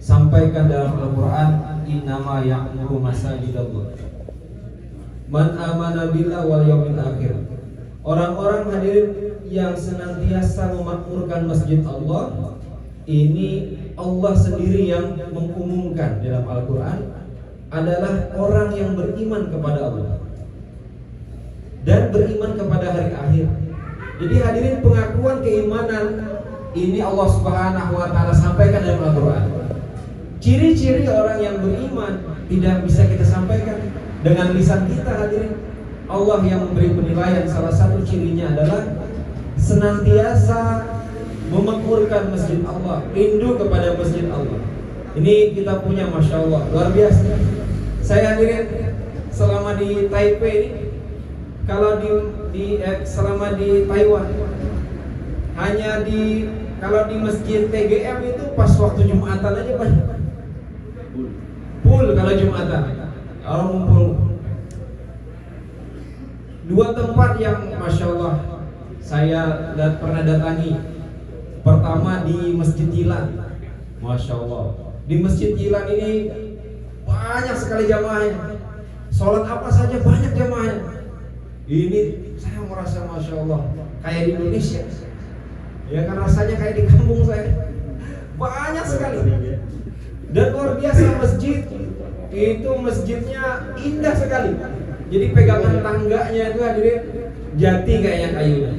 sampaikan dalam Al-Quran, innama ya'muru masajidallah man amana billah wal yaumil akhir. Orang-orang hadirin yang senantiasa memakmurkan masjid Allah, ini Allah sendiri yang mengumumkan dalam Al-Quran adalah orang yang beriman kepada Allah dan beriman kepada hari akhir. Jadi hadirin, pengakuan keimanan ini Allah Subhanahu wa Ta'ala sampaikan dalam Al-Quran. Ciri-ciri orang yang beriman tidak bisa kita sampaikan dengan lisan kita hadirin. Allah yang memberi penilaian, salah satu cirinya adalah senantiasa memakmurkan masjid Allah, rindu kepada masjid Allah. Ini kita punya, Masya Allah, luar biasa. Saya hadirin selama di Taipei ini, kalau selama di Taiwan, hanya kalau di masjid TGM itu pas waktu Jumatan aja banyak. Full kalau Jumatan, orang ngumpul. Dua tempat yang Masya Allah saya pernah datangi. Pertama di Masjid Jilan, Masya Allah. Di Masjid Jilan ini banyak sekali jamaahnya. Sholat apa saja banyak jamaahnya. Ini saya merasa Masya Allah kayak di Indonesia. Ya kan, rasanya kayak di kampung saya. Banyak sekali. Dan luar biasa masjid. Itu masjidnya indah sekali. Jadi pegangan tangganya itu hadirin jati kayaknya kayunya.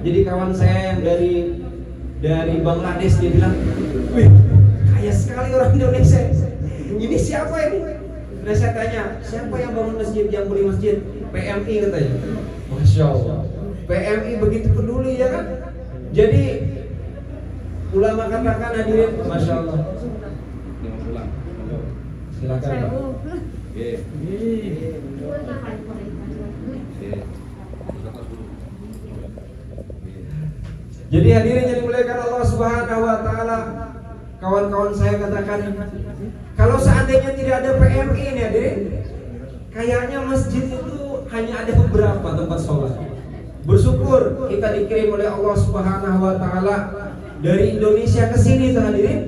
Jadi kawan saya yang dari Bangladesh, dia bilang, wih, kaya sekali orang Indonesia. Ini siapa ini? Nah saya tanya, siapa yang bangun masjid, yang beli masjid? PMI katanya. Masya Allah, PMI begitu peduli ya kan? Jadi ulama katakan hadirin, Masya Allah. Silakan Pak. Jadi hadirin yang dimuliakan Allah Subhanahu wa Ta'ala, kawan-kawan saya katakan, kalau seandainya tidak ada PMI ini hadirin, kayaknya masjid itu hanya ada beberapa tempat sholat. Bersyukur kita dikirim oleh Allah Subhanahu wa Ta'ala dari Indonesia ke sini tuh hadirin.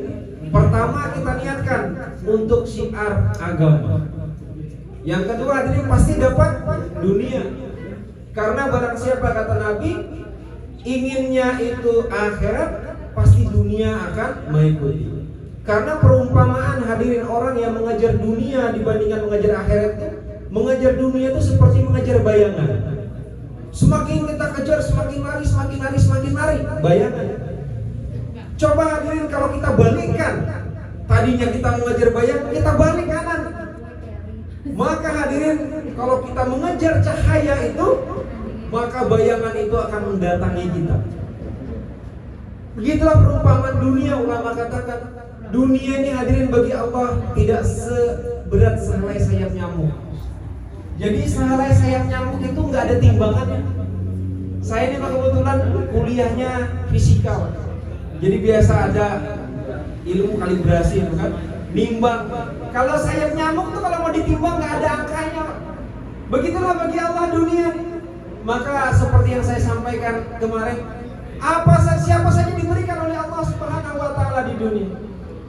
Pertama kita niatkan untuk syiar agama. Yang kedua hadirin pasti dapat dunia. Karena barang siapa, kata Nabi, inginnya itu akhirat, pasti dunia akan mengikuti. Karena perumpamaan hadirin orang yang mengejar dunia dibandingkan mengejar akhirat itu, mengejar dunia itu seperti mengejar bayangan. Semakin kita kejar, semakin lari, bayangan. Coba hadirin kalau kita balikkan, tadinya kita mengejar bayangan, kita balik kanan. Maka hadirin, kalau kita mengejar cahaya itu, maka bayangan itu akan mendatangi kita. Begitulah perumpamaan dunia. Ulama katakan, dunia ini hadirin bagi Allah tidak seberat sehelai sayap nyamuk. Jadi sehelai sayap nyamuk itu nggak ada timbangannya. Saya ini kebetulan kuliahnya fisikal. Jadi biasa ada ilmu kalibrasi itu kan, nimbang. Kalau sayap nyamuk tuh kalau mau ditimbang nggak ada angkanya. Begitulah bagi Allah dunia. Maka seperti yang saya sampaikan kemarin, siapa saja diberikan oleh Allah Subhanahu wa Ta'ala di dunia.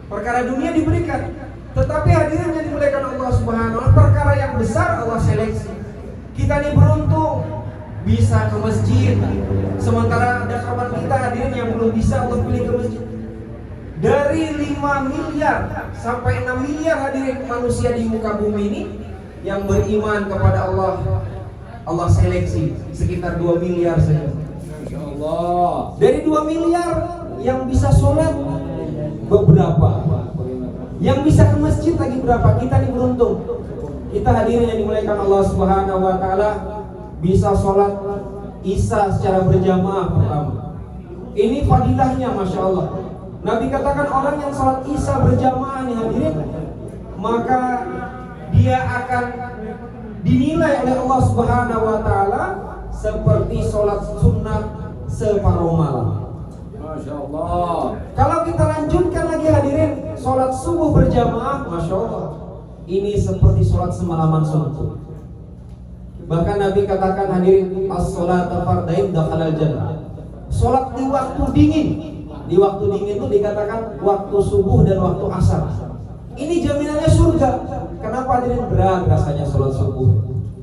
Perkara dunia diberikan, tetapi hadirin yang dimuliakan Allah Subhanahu wa Ta'ala, perkara yang besar Allah seleksi. Kita ini beruntung bisa ke masjid, sementara ada kawan kita hadirin yang belum bisa Allah pilih ke masjid. Dari 5 miliar sampai 6 miliar hadirin manusia di muka bumi ini yang beriman kepada Allah, Allah seleksi sekitar 2 miliar saja. Masya Allah. Dari 2 miliar yang bisa sholat beberapa, yang bisa ke masjid lagi berapa? Kita ini beruntung. Kita hadirin yang dimuliakan Allah Subhanahu wa Ta'ala, bisa sholat Isya secara berjamaah pertama. Ini fadilahnya Masya Allah. Nabi katakan orang yang sholat Isya berjamaah nih hadirin, maka dia akan dinilai oleh Allah Subhanahu wa Ta'ala seperti sholat sunnah separuh malam. Masya Allah. Kalau kita lanjutkan lagi hadirin, sholat subuh berjamaah, Masya Allah, ini seperti sholat semalaman suntuk. Bahkan Nabi katakan hadirin, as-sholatu fardain dakhalal jannah. Sholat di waktu dingin. Di waktu dingin itu dikatakan waktu subuh dan waktu asar. Ini jaminannya surga. Kenapa hadirin? Berat rasanya sholat subuh,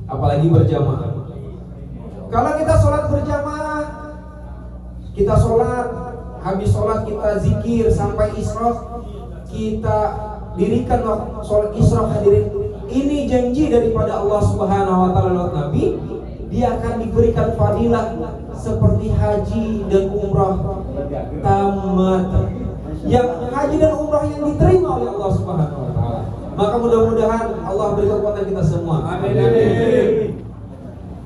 apalagi berjamaah. Kalau kita sholat berjamaah, kita sholat, habis sholat kita zikir sampai isyraq, kita dirikan sholat isyraq hadirin. Ini janji daripada Allah Subhanahu wa taala lewat Nabi, dia akan diberikan fadilah seperti haji dan umrah tamat. Yang haji dan umrah yang diterima oleh Allah Subhanahu wa taala. Maka mudah-mudahan Allah beri kekuatan kita semua. Amin.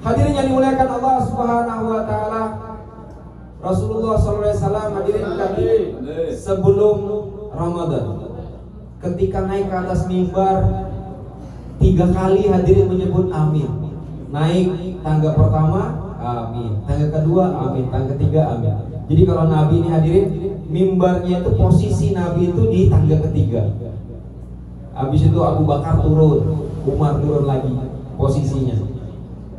Hadirin yang dimuliakan Allah Subhanahu wa taala, Rasulullah SAW hadirin kami sebelum Ramadan ketika naik ke atas mimbar 3 kali hadirin menyebut amin. Naik tangga pertama amin, tangga kedua amin, tangga ketiga amin. Jadi kalau Nabi ini hadirin, mimbarnya itu posisi Nabi itu di tangga ketiga. Habis itu Abu Bakar turun, Umar turun lagi posisinya.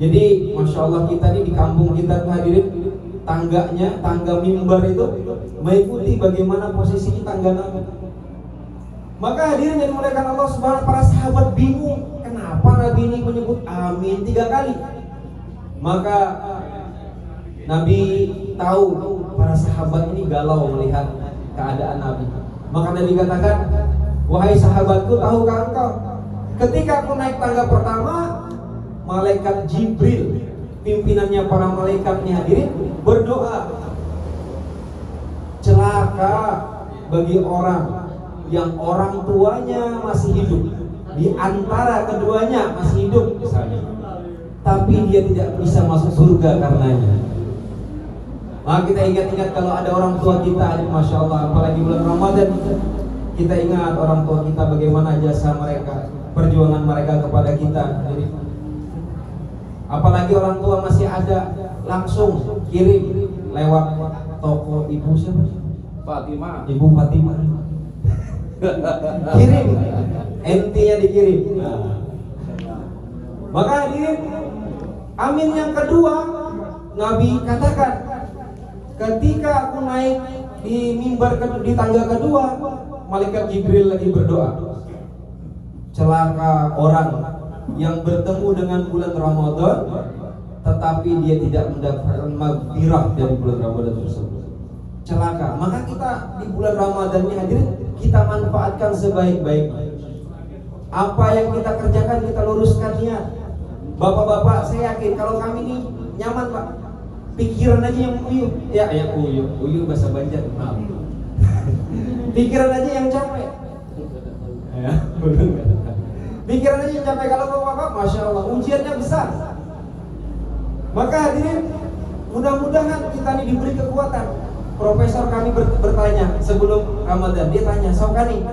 Jadi Masya Allah kita nih di kampung kita hadirin, tangganya, tangga mimbar itu mengikuti bagaimana posisi tangga Nabi. Maka hadirin yang dimuliakan Allah Subhanahu wa taala, para sahabat bingung kenapa Nabi ini menyebut amin 3 kali. Maka Nabi tahu para sahabat ini galau melihat keadaan Nabi. Maka Nabi katakan, wahai sahabatku, tahukah engkau ketika aku naik tangga pertama, malaikat Jibril, pimpinannya para malaikat ini hadirin, berdoa, celaka bagi orang yang orang tuanya masih hidup, di antara keduanya masih hidup misalnya, tapi dia tidak bisa masuk surga karenanya. Maka kita ingat-ingat kalau ada orang tua kita, Masya Allah, apalagi bulan Ramadan, kita ingat orang tua kita bagaimana jasa mereka, perjuangan mereka kepada kita. Apalagi orang tua masih ada, langsung kirim lewat toko ibu siapa? Fatimah. Ibu Fatimah. Kirim, ente-nya dikirim. Maka hadirin, amin yang kedua Nabi katakan, ketika aku naik di mimbar di tangga kedua, malaikat Jibril lagi berdoa, celaka orang yang bertemu dengan bulan Ramadan tetapi dia tidak mendapatkan maghfirah dari bulan Ramadan tersebut. Celaka. Maka kita di bulan Ramadan ini hadirin, kita manfaatkan sebaik-baiknya. Apa yang kita kerjakan kita luruskan niat. Bapak-bapak, saya yakin kalau kami ini nyaman Pak, pikiran aja yang uyuh. Ya yang uyuh bahasa Banjar. Maaf. Pikiran aja yang capek. Ya, pikiran aja yang capek. Kalau bapak-bapak, Masya Allah, ujiannya besar. Maka hadirin, mudah-mudahan kita ini diberi kekuatan. Profesor kami bertanya sebelum Ramadan, dia tanya, Saukani,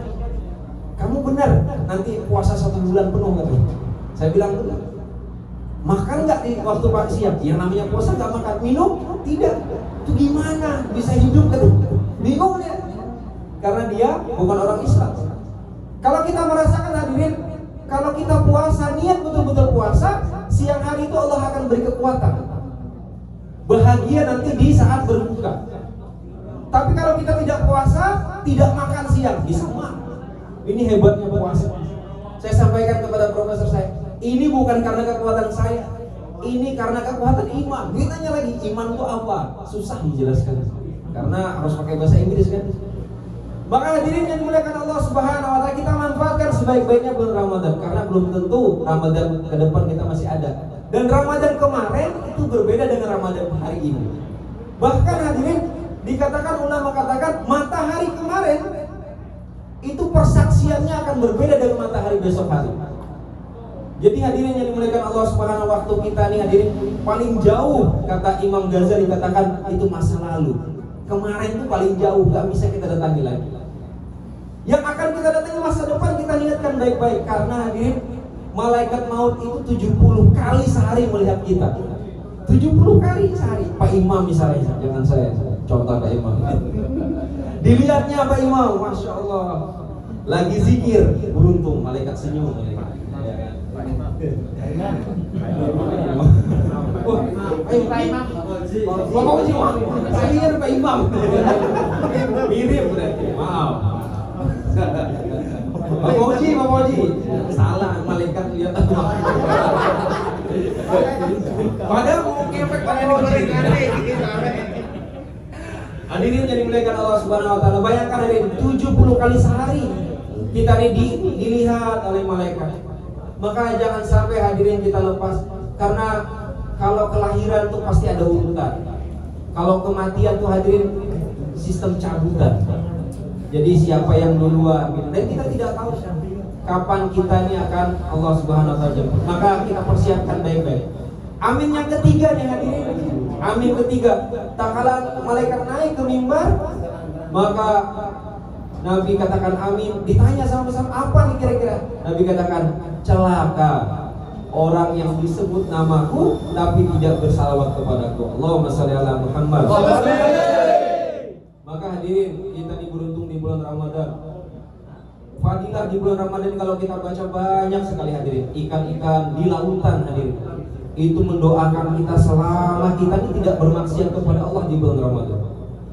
kamu benar nanti puasa 1 bulan penuh katanya? Saya bilang benar. Makan nggak di waktu siang? Yang namanya puasa nggak makan, minum tidak. Itu gimana bisa hidup katanya? Bingung dia, karena dia bukan orang Islam. Kalau kita merasakan hadirin, kalau kita puasa, niat betul-betul puasa, siang hari itu Allah akan beri kekuatan. Bahagia nanti di saat berbuka. Tapi kalau kita tidak puasa, tidak makan siang, bisa mah. Ini hebatnya puasa. Saya sampaikan kepada profesor saya, ini bukan karena kekuatan saya, ini karena kekuatan iman. Dia tanya lagi, iman itu apa? Susah dijelaskan, karena harus pakai bahasa Inggris kan. Maka hadirin yang dimuliakan Allah Subhanahu wa taala, kita manfaatkan sebaik-baiknya bulan Ramadan, karena belum tentu Ramadan ke depan kita masih ada. Dan Ramadan kemarin itu berbeda dengan Ramadan hari ini. Bahkan hadirin, dikatakan, ulama katakan, matahari kemarin itu persaksiannya akan berbeda dengan matahari besok hari. Jadi hadirin yang dimuliakan Allah Subhanahu wa taala, waktu kita nih hadirin paling jauh, kata Imam Ghazali katakan, itu masa lalu. Kemarin itu paling jauh, gak bisa kita datangi lagi. Yang akan kita datangi masa depan, kita niatkan baik-baik. Karena hadirin, malaikat maut itu 70 kali sehari melihat kita. 70 kali sehari. Pak Imam misalnya, jangan saya, contoh Pak Imam. Dilihatnya Pak Imam, Masya Allah, lagi zikir, beruntung, malaikat senyum. Pak Imam, saya Pak Imam. Mirip berarti, maaf. Pak Salah, malaikat lihat padahal mau ngefek hadirin jadi muliakan Allah Subhanahu wa taala. Bayangkan hadirin 70 kali sehari kita ini dilihat oleh malaikat. Maka jangan sampai hadirin kita lepas, karena kalau kelahiran tuh pasti ada urutan. Kalau kematian tuh hadirin sistem cabutan. Jadi siapa yang duluan, dan kita tidak tahu kapan kita ini akan Allah Subhanahu wa taala jemput. Maka kita persiapkan baik-baik. Amin yang ketiga nih hadirin. Amin ketiga, tak kala malaikat naik ke mimbar, maka Nabi katakan amin. Ditanya sama-sama, apa nih kira-kira? Nabi katakan, celaka orang yang disebut namaku tapi tidak bersalawat kepadaku. Allahumma shalli ala Muhammad. Maka hadirin, kita diberuntung di bulan Ramadan. Fadilah di bulan Ramadan kalau kita baca banyak sekali hadirin. Ikan-ikan di lautan hadirin, itu mendoakan kita selama kita ini tidak bermaksiat kepada Allah di bulan Ramadan.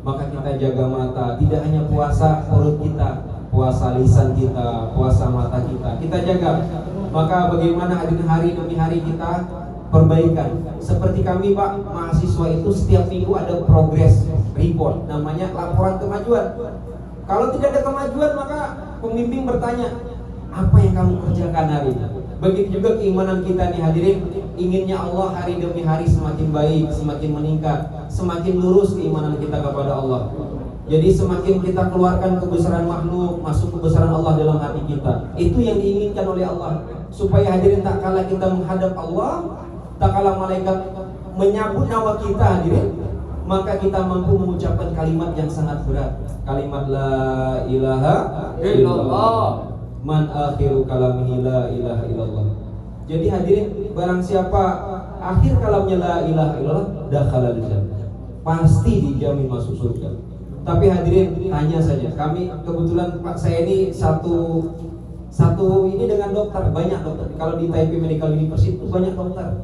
Maka kita jaga mata, tidak hanya puasa perut kita, puasa lisan kita, puasa mata kita jaga. Maka bagaimana hadirin hari demi hari kita perbaikan. Seperti kami Pak, mahasiswa itu setiap minggu ada progress report, namanya laporan kemajuan. Kalau tidak ada kemajuan maka pembimbing bertanya, apa yang kamu kerjakan hari ini? Begitu juga keimanan kita nih hadirin. Inginnya Allah hari demi hari semakin baik, semakin meningkat, semakin lurus keimanan kita kepada Allah. Jadi semakin kita keluarkan kebesaran makhluk, masuk kebesaran Allah dalam hati kita. Itu yang diinginkan oleh Allah. Supaya hadirin tak kala kita menghadap Allah, tak kala malaikat menyambut nyawa kita hadirin, maka kita mampu mengucapkan kalimat yang sangat berat. Kalimat la ilaha illallah, man akhiru kalamihi la ilaha illallah. Jadi hadirin, barang siapa akhir kalamnya la ilaha illallah, dakhalal jannah, pasti dijamin masuk surga. Tapi hadirin, tanya saja, kami kebetulan Pak saya ini satu ini dengan dokter, banyak dokter. Kalau di Taipei Medical University itu banyak dokter.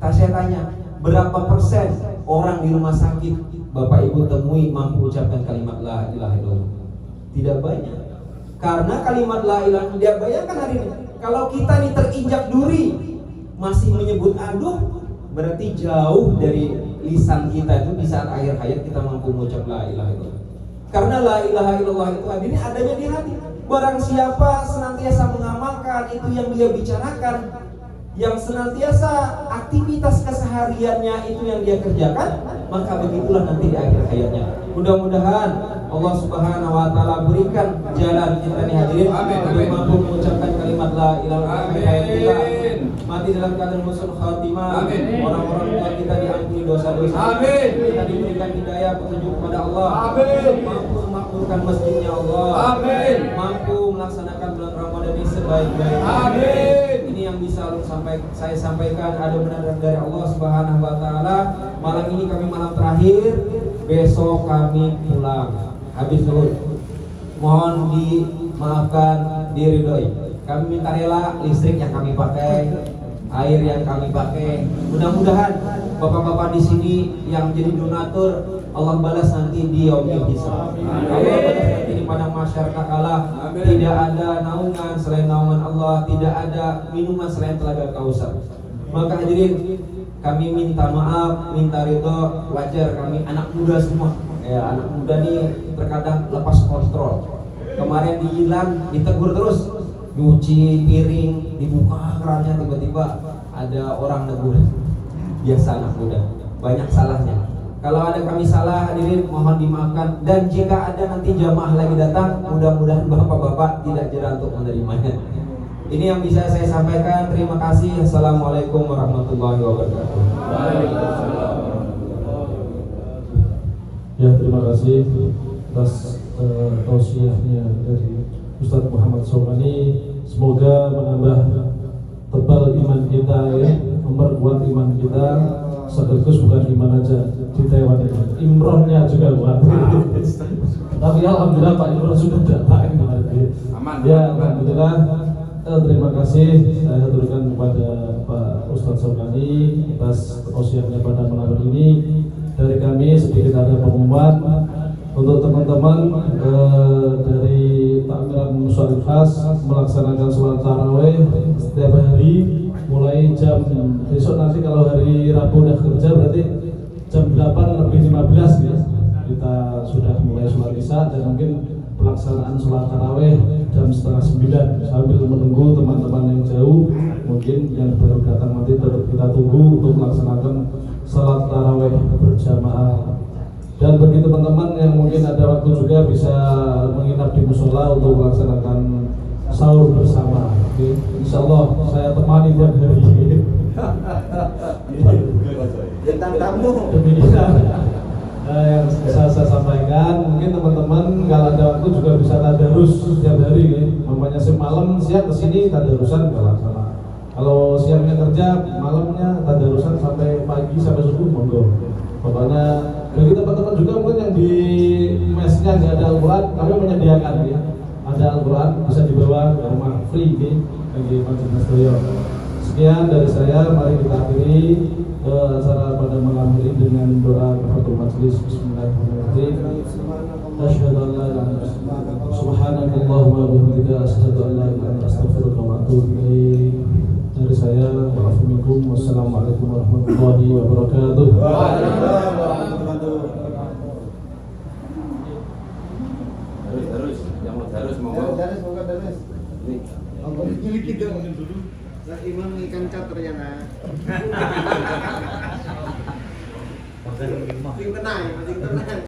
Saya tanya, berapa persen orang di rumah sakit Bapak Ibu temui mampu ucapkan kalimat la ilaha illallah? Tidak banyak. Karena kalimat la ilaha illallah, dia bayangkan hari ini, kalau kita nih terinjak duri masih menyebut aduh, berarti jauh dari lisan kita itu di saat akhir hayat kita mampu mengucap la ilaha illallah. Karena la ilaha illallah itu hadirin adanya di hati. Barang siapa senantiasa mengamalkan itu yang dia bicarakan, yang senantiasa aktivitas kesehariannya itu yang dia kerjakan, maka begitulah nanti di akhir hayatnya. Mudah-mudahan Allah Subhanahu wa taala berikan jalan kita nih hadirin untuk mampu mengucapkan kalimat la ilaha illallah. Mati dalam keadaan husnul khatimah. Orang-orang tua kita diampuni dosa-dosa. Amin. Kita diberikan hidayah petunjuk kepada Allah. Amin. Mampu memakmurkan masjidnya Allah. Amin. Mampu melaksanakan bulan Ramadan ini sebaik-baiknya. Amin. Ini yang bisa saya sampaikan, ada benar dari Allah Subhanahu wa taala. Malam ini kami malam terakhir, besok kami pulang. Habis zuhur. Mohon dimaafkan, diridhoi. Kami minta rela listrik yang kami pakai, air yang kami pakai. Mudah-mudahan bapak-bapak di sini yang jadi donatur, Allah balas nanti di yaumil hisab. Allah balas nanti di padang mahsyar kala tidak ada naungan selain naungan Allah, tidak ada minuman selain telaga Kausar. Maka hadirin, kami minta maaf, minta ridho. Wajar kami anak muda semua. Ya, anak muda nih terkadang lepas kontrol. Kemarin dihilang, ditegur terus, nyuci piring, dibuka kerannya, tiba-tiba ada orang negur. Biasa anak muda, banyak salahnya. Kalau ada kami salah hadirin mohon dimaafkan. Dan jika ada nanti jamaah lagi datang, mudah-mudahan bapak-bapak tidak jera untuk menerimanya. Ini yang bisa saya sampaikan. Terima kasih. Assalamualaikum warahmatullahi wabarakatuh. Ya, terima kasih atas tausiahnya dari Ustaz Muhammad Saurani. Semoga menambah tebal iman kita, ya, memperkuat iman kita. Sekaligus bukan iman aja di Taiwan ini, imronnya juga luar biasa. Tapi alhamdulillah Pak Imron sudah datang. Ya, alhamdulillah. Terima kasih saya aturkan kepada Pak Ustadz Saurani atas tausiahnya pada malam ini. Dari kami sedikit ada pengumuman. untuk teman-teman dari takmiran mushollah khas melaksanakan sholat taraweh setiap hari mulai jam besok. Nanti kalau hari Rabu udah kerja berarti jam 8:15 ya kita sudah mulai sholat isya, dan mungkin pelaksanaan sholat taraweh jam 8:30 sambil menunggu teman-teman yang jauh mungkin yang baru datang nanti kita tunggu untuk melaksanakan sholat taraweh berjamaah. Dan bagi teman-teman yang mungkin ada waktu juga bisa menginap di musola untuk melaksanakan sahur bersama. Oke, insya Allah saya temani tiap hari. Bintang tamu. Demikian yang bisa saya sampaikan. Mungkin teman-teman kalau ada waktu juga bisa tadarus setiap hari ya. Mamanya semalam siang kesini tadarusan kalau salah. Kalau siangnya kerja, malamnya tadarusan sampai pagi sampai subuh monggo. Pokoknya bagi teman-teman juga mungkin yang di mesnya nggak ada Al-Quran, kami menyediakan ya. Ada Al-Quran bisa dibawa ke rumah free ya, bagi Majelis Doyo. Sekian dari saya, mari kita akhiri acara pada malam ini dengan doa kafatul majelis. Bismillahirrahmanirrahim. Asyhadu an la ilaha illallah, subhanakallahumma wa bihamdika, asyhadu an la ilaha illa anta, astaghfiruka wa atubu ilaik. Dari saya, wa'alaikumsalam, wassalamualaikum warahmatullahi wabarakatuh. Terus, yang mau terus mau. Darus. Ini kita dulu. Nah, imam ikan caternya nah. Penting tenang.